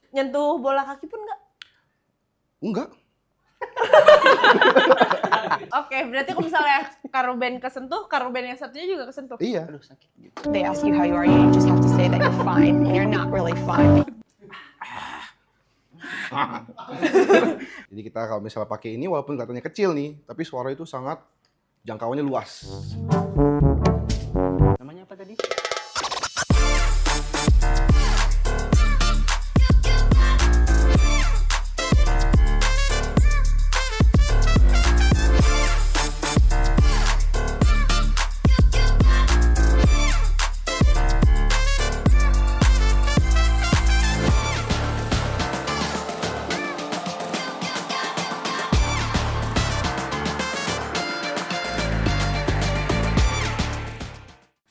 Nyentuh bola kaki pun nggak? Enggak. Oke, berarti kalau misalnya Karuben kesentuh, Karuben yang satunya juga kesentuh? Iya. Aduh sakit gitu. They ask you how you are, you just have to say that you're fine, and you're not really fine. Jadi kita kalau misalnya pakai ini walaupun kelihatannya kecil nih, tapi suara itu sangat jangkauannya luas. Namanya apa tadi?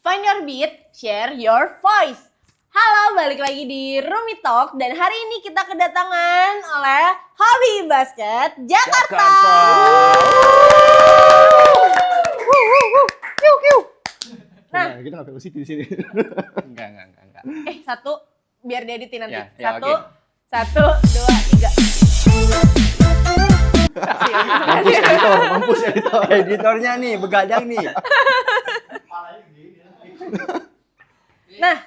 Find your beat, share your voice. Halo, balik lagi di Rumi Talk dan hari ini kita kedatangan oleh Hobi Basket Jakarta. Nah, kita nggak velocity di sini. Enggak. satu biar dieditin nanti. Ya, Satu, oke. satu, dua, tiga. Mampus editor. Editornya nih, begadang nih. Nah,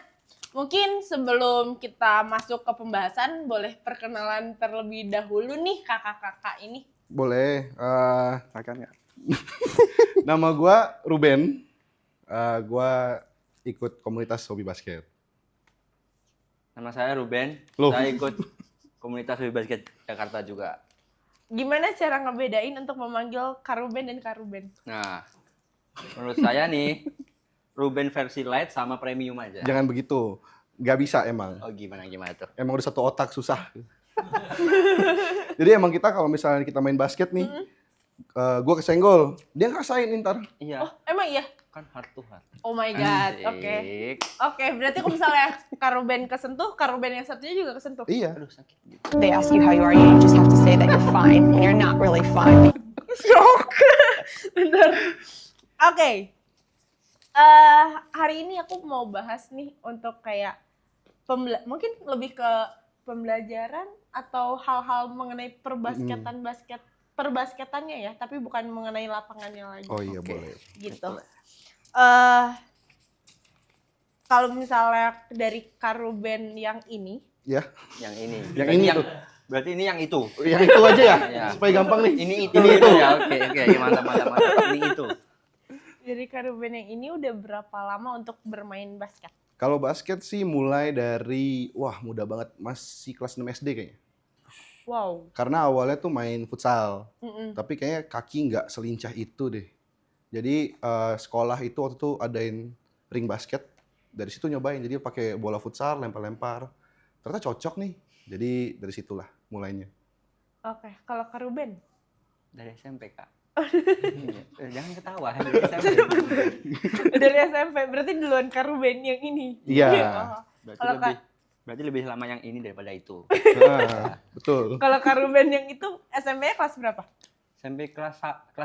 mungkin sebelum kita masuk ke pembahasan, boleh perkenalan terlebih dahulu nih kakak-kakak ini. Boleh. Makan nggak? Nama gue Ruben. Gue ikut komunitas hobi basket. Nama saya Ruben. Loh. Saya ikut komunitas hobi basket Jakarta juga. Gimana cara ngebedain untuk memanggil Karuben dan Karuben? Nah, menurut saya nih, Ruben versi light sama premium aja. Jangan begitu. Nggak bisa emang. Oh gimana tuh? Emang udah satu otak susah. Jadi emang kita kalau misalnya kita main basket nih, gue kesenggol, dia ngerasain ntar. Iya, Oh, emang iya? kan heart to heart. Oh my god, oke. Asik. Oke, berarti kalau misalnya Karuben kesentuh, Karuben yang satunya juga kesentuh? Iya. Aduh sakit gitu. They ask you how you are, you just have to say that you're fine, and you're not really fine. Shock. Bener. Oke. Hari ini aku mau bahas nih untuk kayak mungkin lebih ke pembelajaran atau hal-hal mengenai perbasketannya ya, tapi bukan mengenai lapangannya lagi. Oh iya Oke. boleh. Gitu. Kalau misalnya dari Karuben yang ini, Ya. Yang ini. Yang Berarti ini tuh. Berarti ini yang itu. Yang itu aja ya? Iya. Supaya gampang nih. Ini itu ya. Oke, mantap. Ini itu. dari Karuben yang ini udah berapa lama untuk bermain basket? Kalau basket sih mulai dari, muda banget. Masih kelas 6 SD kayaknya. Wow. Karena awalnya tuh main futsal. Mm-mm. Tapi kayaknya kaki nggak selincah itu deh. Jadi sekolah itu waktu itu adain ring basket. Dari situ nyobain, jadi pakai bola futsal, lempar-lempar. Ternyata cocok nih. Jadi dari situlah mulainya. Oke, kalau Karuben? Dari SMP, Kak. Jangan ketawa. Dari SMP. Dari SMP, berarti duluan Karuben yang ini? Iya. Oh. Kalau Berarti lebih lama yang ini daripada itu. Nah, betul. Kalau Karuben yang itu SMP kelas berapa? SMP kelas 2.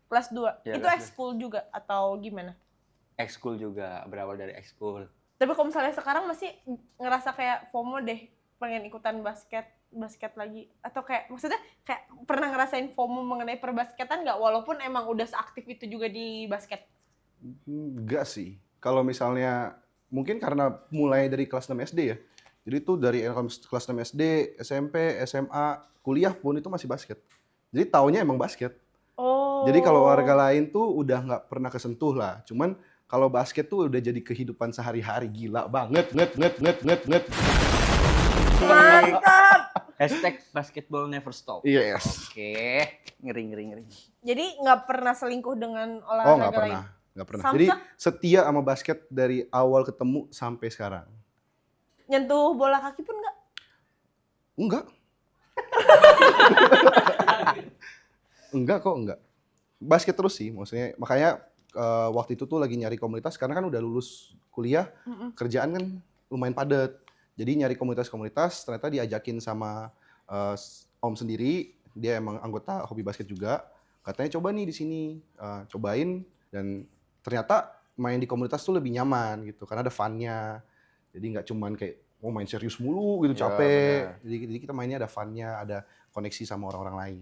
Kelas 2. Iya, Itu kelas ekskul juga atau gimana? Ekskul juga, berawal dari ekskul. Tapi kalau misalnya sekarang masih ngerasa kayak FOMO deh, pengen ikutan basket lagi, atau kayak maksudnya kayak pernah ngerasain FOMO mengenai perbasketan nggak, walaupun emang udah seaktif itu juga di basket? Enggak sih. Kalau misalnya mungkin karena mulai dari kelas 6 SD ya. Jadi tuh dari kelas 6 SD, SMP, SMA, kuliah pun itu masih basket. Jadi taunya emang basket. Oh. Jadi kalau warga lain tuh udah nggak pernah kesentuh lah. Cuman kalau basket tuh udah jadi kehidupan sehari-hari, gila banget. Mantap. #basketball never stop. Yes. Oke, ngeri. Jadi nggak pernah selingkuh dengan Oh olahraga nggak lain? pernah. Nggak pernah. Samsa? Jadi setia sama basket dari awal ketemu sampai sekarang. Nyentuh bola kaki pun nggak? Enggak. Enggak. Basket terus sih, maksudnya. Makanya waktu itu tuh lagi nyari komunitas, karena kan udah lulus kuliah, kerjaan kan lumayan padat. Jadi nyari komunitas-komunitas, ternyata diajakin sama om sendiri, dia emang anggota hobi basket juga. Katanya coba nih di sini, cobain, dan ternyata main di komunitas tuh lebih nyaman gitu, karena ada fun-nya. Jadi nggak cuman kayak mau main serius mulu gitu, Ya, capek. benar. Jadi kita mainnya ada fun-nya, ada koneksi sama orang-orang lain.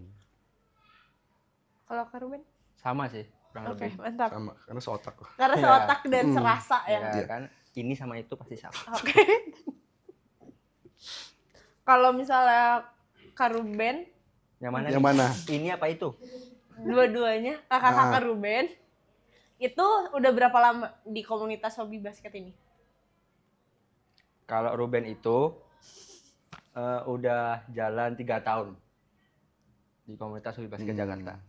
Kalau Kak Ruben? Sama sih, kurang Oke, lebih. mantap. Sama, karena seotak. Karena Iya. seotak dan Mm. serasa ya. Ya Iya. kan, ini sama itu pasti sama. Oke. Kalau misalnya Kak Ruben, Yang mana? Yang nih? mana? Ini apa itu? dua-duanya kakak-kakak Ruben, itu udah berapa lama di komunitas hobi basket ini? Kalau Ruben itu udah jalan 3 tahun di komunitas hobi basket Jakarta.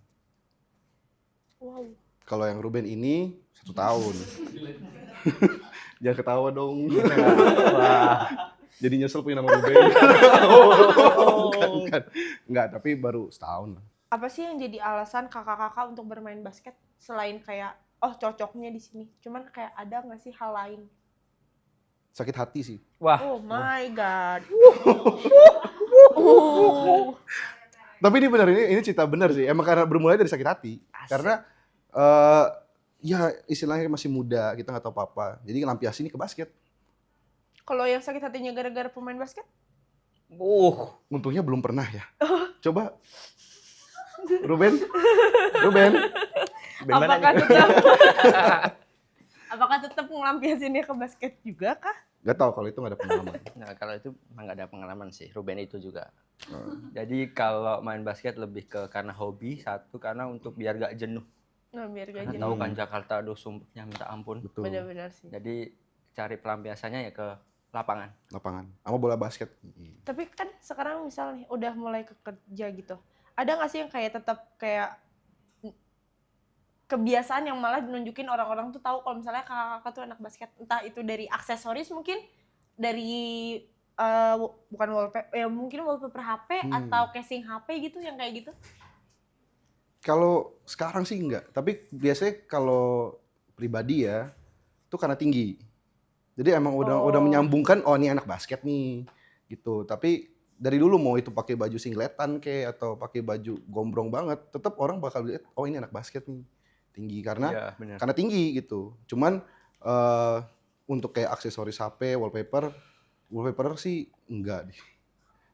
Wow. Kalau yang Ruben ini 1 tahun. Jangan ketawa dong. Wah, Jadi nyesel punya nama Ruben. Bukan. Enggak, tapi baru setahun. Apa sih yang jadi alasan kakak-kakak untuk bermain basket selain kayak oh cocoknya di sini? Cuman kayak ada nggak sih hal lain? Sakit hati sih. wah, Oh my god. Tapi ini benar, ini cerita benar sih. Emang karena bermulai dari sakit hati. Karena ya istilahnya masih muda, kita nggak tahu apa-apa. Jadi ngelampiasin ke basket. Kalau yang sakit hatinya gara-gara pemain basket? Untungnya belum pernah ya. Coba Ruben. Bagaimana Apakah nih? tetap apakah tetap ngelampiasinnya ke basket juga kah? Gak tahu kalau itu nggak ada pengalaman. Nah, kalau itu emang nggak ada pengalaman sih, Ruben itu juga. Jadi kalau main basket lebih ke karena hobi, satu karena untuk biar gak jenuh. Nah, biar gak Karena jenuh. tahu kan Jakarta, aduh sumpahnya minta ampun. Betul. Benar-benar sih. Jadi cari pelampiasannya ya ke lapangan. Lapangan. Sama bola basket. Tapi kan sekarang misalnya udah mulai kerja gitu. Ada nggak sih yang kayak tetap kayak kebiasaan yang malah nunjukin orang-orang tuh tahu kalau misalnya kakak-kakak tuh anak basket, entah itu dari aksesoris mungkin, dari bukan wallpaper, ya mungkin wallpaper HP atau casing HP gitu yang kayak gitu. Kalau sekarang sih enggak, tapi biasanya kalau pribadi ya, itu karena tinggi. Jadi emang udah menyambungkan oh ini anak basket nih gitu. Tapi dari dulu mau itu pakai baju singletan kayak atau pakai baju gombrong banget, tetap orang bakal lihat oh ini anak basket nih. Tinggi karena Iya, benar. karena tinggi gitu. Cuman untuk kayak aksesoris HP, wallpaper sih enggak deh.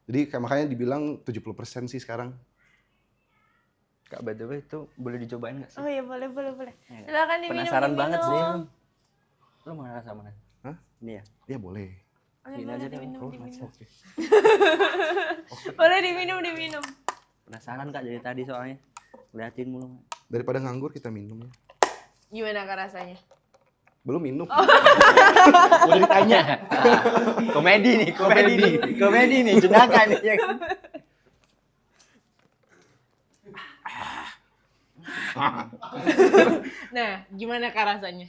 Jadi kayak makanya dibilang 70% sih sekarang. Kak, by the way itu boleh dicobain nggak sih? Oh iya boleh. Ya. Silakan diminum. Penasaran banget sih. diminum. Lo mau rasa mana? Hah? Ini ya? Ya boleh. Oh, iya, Ini boleh aja deh. diminum, Oh, diminum. oke. Boleh diminum. Penasaran Kak dari tadi soalnya. Liatin mulu. Daripada nganggur kita minum ya. Gimana kak rasanya? Belum minum. Udah ditanya. Komedi nih, jenaka nih. Ya kan? Nah, gimana kak rasanya?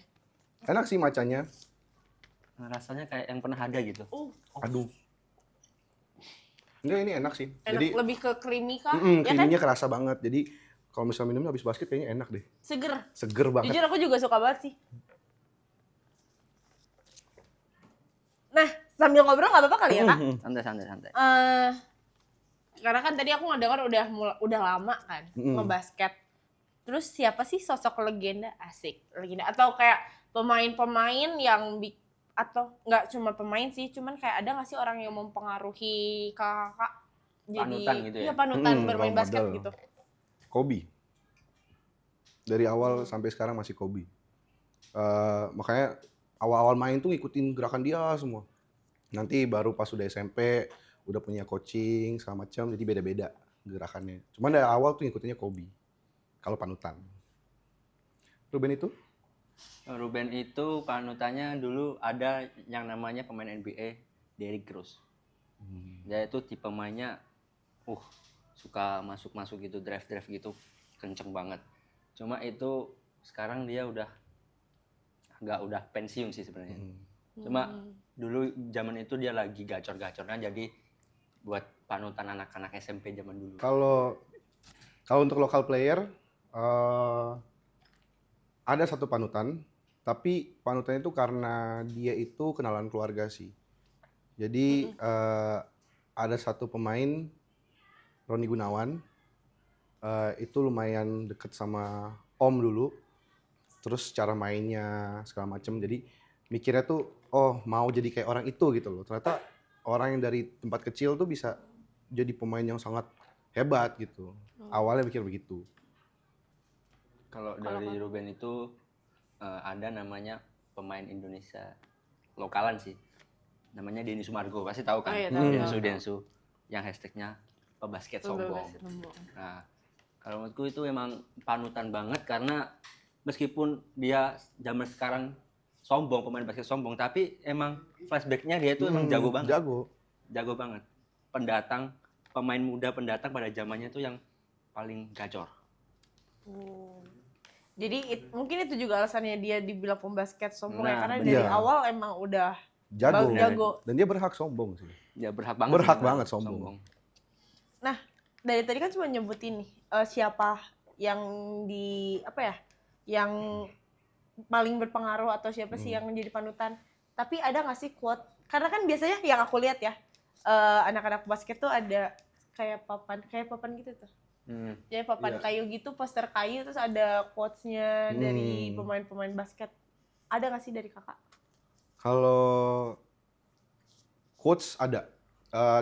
Enak sih macanya. Nah, rasanya kayak yang pernah ada gitu. Aduh. Enggak, ini enak sih. Enak, Jadi lebih ke creamy kah? Ya kan? creamy-nya kerasa banget. Jadi kalau misalnya minumnya habis basket kayaknya enak deh. Seger. Seger banget. Jujur aku juga suka banget sih. Nah, sambil ngobrol nggak apa-apa kali ya kak? Santai. Karena kan tadi aku ngedengar udah lama kan ngebasket. Terus siapa sih sosok legenda asik legenda atau kayak pemain-pemain yang atau nggak cuma pemain sih, cuman kayak ada nggak sih orang yang mempengaruhi kakak jadi Panutan gitu ya? iya panutan bermain role basket model. gitu. Kobe. Dari awal sampai sekarang masih Kobe. Makanya awal-awal main tuh ngikutin gerakan dia semua. Nanti baru pas udah SMP, udah punya coaching segala macam, jadi beda-beda gerakannya. Cuman dari awal tuh ngikutinnya Kobe. Kalau panutan. Ruben itu? Ruben itu panutannya dulu ada yang namanya pemain NBA, Derrick Rose. Dia itu tipe mainnya suka masuk gitu, drive gitu, kenceng banget. Cuma itu sekarang dia udah pensiun sih sebenarnya. Cuma dulu zaman itu dia lagi gacor-gacornya, jadi buat panutan anak-anak SMP zaman dulu. Kalau untuk lokal player ada satu panutan, tapi panutannya itu karena dia itu kenalan keluarga sih. Jadi ada satu pemain Roni Gunawan itu lumayan deket sama Om dulu. Terus cara mainnya segala macem, jadi mikirnya tuh oh mau jadi kayak orang itu gitu loh. Ternyata orang yang dari tempat kecil tuh bisa jadi pemain yang sangat hebat gitu. Awalnya pikir begitu. Kalau dari Ruben itu ada namanya pemain Indonesia lokalan sih. Namanya Denny Sumargo, pasti tahu kan? Oh iya, tahu, tahu. Densu. Yang hashtagnya pebasket sombong. Nah, kalau menurutku itu emang panutan banget karena meskipun dia zaman sekarang sombong, pemain basket sombong, tapi emang flashbacknya dia itu emang jago banget. Jago banget. Pemain muda pendatang pada zamannya itu yang paling gacor. Jadi mungkin itu juga alasannya dia dibilang pembasket sombong ya, Nah, karena bener. dari awal emang udah jago. Dan dia berhak sombong sih. Ya berhak banget. Berhak sih, banget sombong. Nah, dari tadi kan cuma nyebutin nih siapa yang yang paling berpengaruh atau siapa sih yang jadi panutan. Tapi ada nggak sih quote? Karena kan biasanya yang aku lihat ya, anak-anak basket tuh ada kayak papan gitu tuh. Jadi papan kayu gitu, poster kayu, terus ada quotes-nya dari pemain-pemain basket. Ada nggak sih dari kakak? Kalau quotes ada,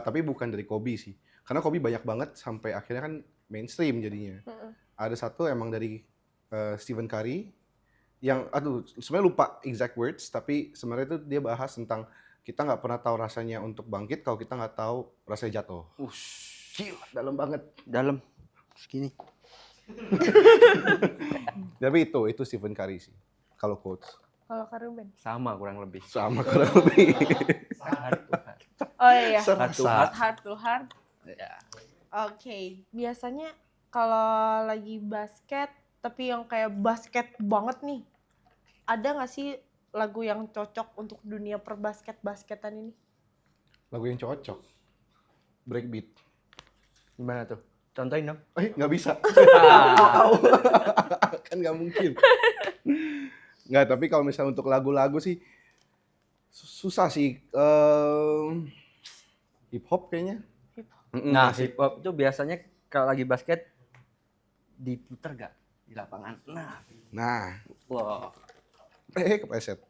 tapi bukan dari Kobe sih. Karena Kobe banyak banget sampai akhirnya kan mainstream jadinya. Ada satu emang dari Stephen Curry yang, sebenarnya lupa exact words, tapi sebenarnya itu dia bahas tentang kita nggak pernah tahu rasanya untuk bangkit kalau kita nggak tahu rasanya jatuh. Gila, dalam banget. Dalam segini. Tapi itu Stephen Curry sih. Kalau quotes Kalau Kak Ruben? Sama kurang lebih. sama kurang lebih. Oh iya, Serasa. heart to heart. Ya. Oke, biasanya kalau lagi basket, tapi yang kayak basket banget nih, ada nggak sih lagu yang cocok untuk dunia basketan ini? Lagu yang cocok. Breakbeat. Gimana tuh? Contohin dong. Nggak bisa. Kan nggak mungkin. Nggak, tapi kalau misalnya untuk lagu-lagu sih susah sih. Hip hop kayaknya. Nah, hip hop itu biasanya kalau lagi basket diputer gak di lapangan? Nah, Wow. kepleset.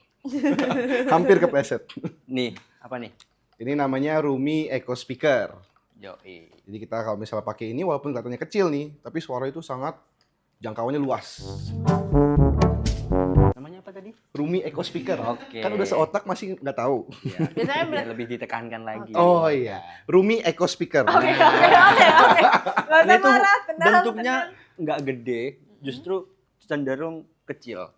Hampir kepleset. Nih, apa nih? Ini namanya Rumi Echo Speaker. Yoi. Jadi kita kalau misalnya pakai ini walaupun kelihatannya kecil nih, tapi suara itu sangat jangkauannya luas. Namanya apa tadi? Rumi Echo Speaker. Oke. Kan udah seotak masih nggak tahu. Ya, Biasanya biar lebih ditekankan lagi. Oh iya, Rumi Echo Speaker. Oke. Gak Nah, usah itu marah, tenang. bentuknya nggak gede, justru cenderung kecil.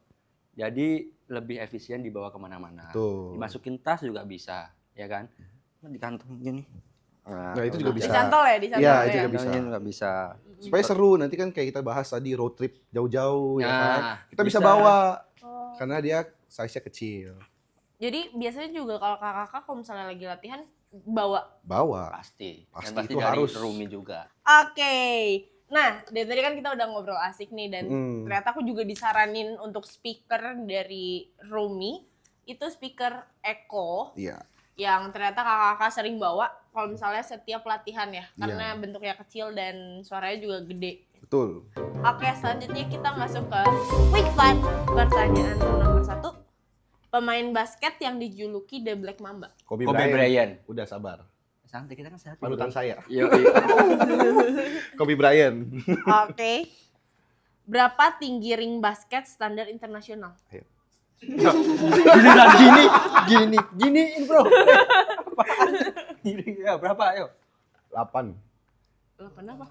Jadi lebih efisien dibawa kemana-mana. Tuh. Dimasukin tas juga bisa, ya kan? Di kantong gini. Nah, itu juga bisa. Dicantol ya, dicantol Iya, ya. itu juga bisa. Kantongin juga bisa. Supaya seru, nanti kan kayak kita bahas tadi road trip jauh-jauh ya kan. Nah, Kita bisa bisa. bawa Oh. karena dia size-nya kecil. Jadi biasanya juga kalau kakak kalau misalnya lagi latihan bawa. Bawa. Pasti. Pasti Dan pasti itu dari harus. Rumi juga. Oke. Nah, dari tadi kan kita udah ngobrol asik nih dan ternyata aku juga disaranin untuk speaker dari Rumi. Itu speaker Echo Iya. yang ternyata kakak sering bawa kalau misalnya setiap latihan ya. Karena Iya. bentuknya kecil dan suaranya juga gede. Betul. Oke, selanjutnya kita masuk ke Quick Fun. Pertanyaan nomor 1. Pemain basket yang dijuluki The Black Mamba. Kobe Kobe Bryant. Bryant. Udah sabar. Santai, kita kan sehat. Panutan saya. Yo, Kobe Bryant. Oke. Berapa tinggi ring basket standar internasional? giniin bro. Apaan? Ya, berapa ayo? 8. Lo kenapa?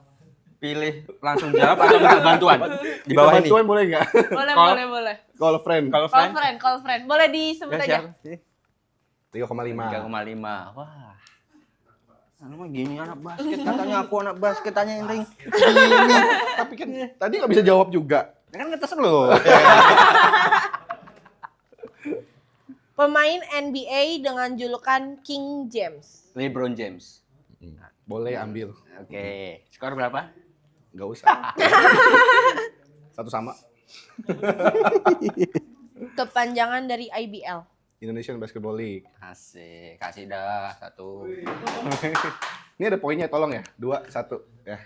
Pilih langsung jawab atau minta bantuan? Di bawah ini. Bantuan boleh nggak? Boleh, Call. boleh. Call friend. Kalau Call friend. Boleh disebut ya, aja. siapa sih? 3,5. 3,5. Wah. Anu mah gini anak basket, katanya aku anak basket, tanyain ring. Tapi kan tadi nggak bisa jawab juga. Kan ngetes lo. Pemain NBA dengan julukan King James. LeBron James. Boleh ambil. Oke. Skor berapa? Nggak usah. Satu sama. Kepanjangan dari IBL. Indonesian Basketball League. Asik. Kasih dah 1. Ini ada poinnya, tolong ya. 2, 1. Ya.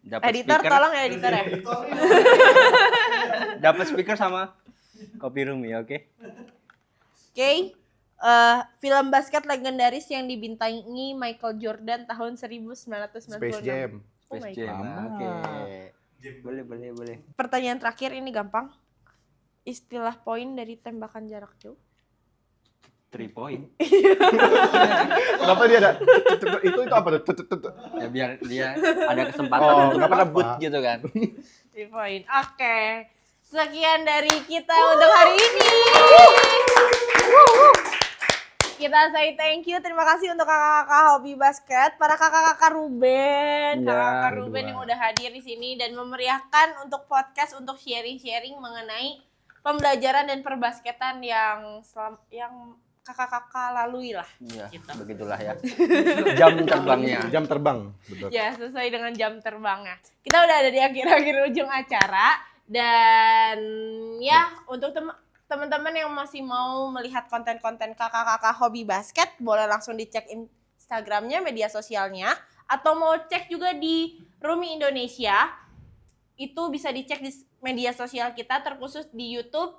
Dapat Editor, speaker. tolong ya editor ya. Dapat speaker sama kopi Rumi, oke? Oke. film basket legendaris yang dibintangi Michael Jordan tahun 1996. Space Jam. Oh my Space Jam. God. Oke. Boleh. Pertanyaan terakhir ini gampang. Istilah poin dari tembakan jarak jauh. 3 point. Kenapa dia ada? Itu apa tuh? Ya biar dia ada kesempatan Oh, untuk nggak apa-apa. merebut gitu kan. 3 poin. Oke. Sekian dari kita untuk hari ini. Kita say thank you, terima kasih untuk kakak-kakak hobi basket, para kakak-kakak Ruben, Ya, kakak-kakak Ruben berdua. yang udah hadir di sini dan memeriahkan untuk podcast untuk sharing-sharing mengenai pembelajaran dan perbasketan yang kakak-kakak lalui lah. Iya, Gitu. begitulah ya. Jam terbangnya. Jam terbang, betul. Ya, sesuai dengan jam terbangnya. Kita udah ada di akhir-akhir ujung acara dan ya untuk teman-teman yang masih mau melihat konten-konten kakak-kakak hobi basket, boleh langsung dicek Instagramnya, media sosialnya, atau mau cek juga di Rumi Indonesia, itu bisa dicek di media sosial kita, terkhusus di YouTube,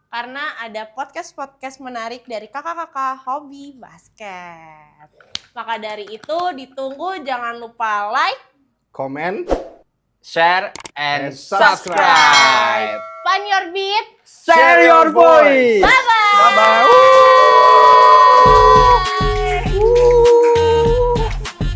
karena ada podcast-podcast menarik dari kakak-kakak hobi basket. Maka dari itu ditunggu, jangan lupa like, Komen, Share and And subscribe. find your beat, Share your voice. bye-bye! bye-bye.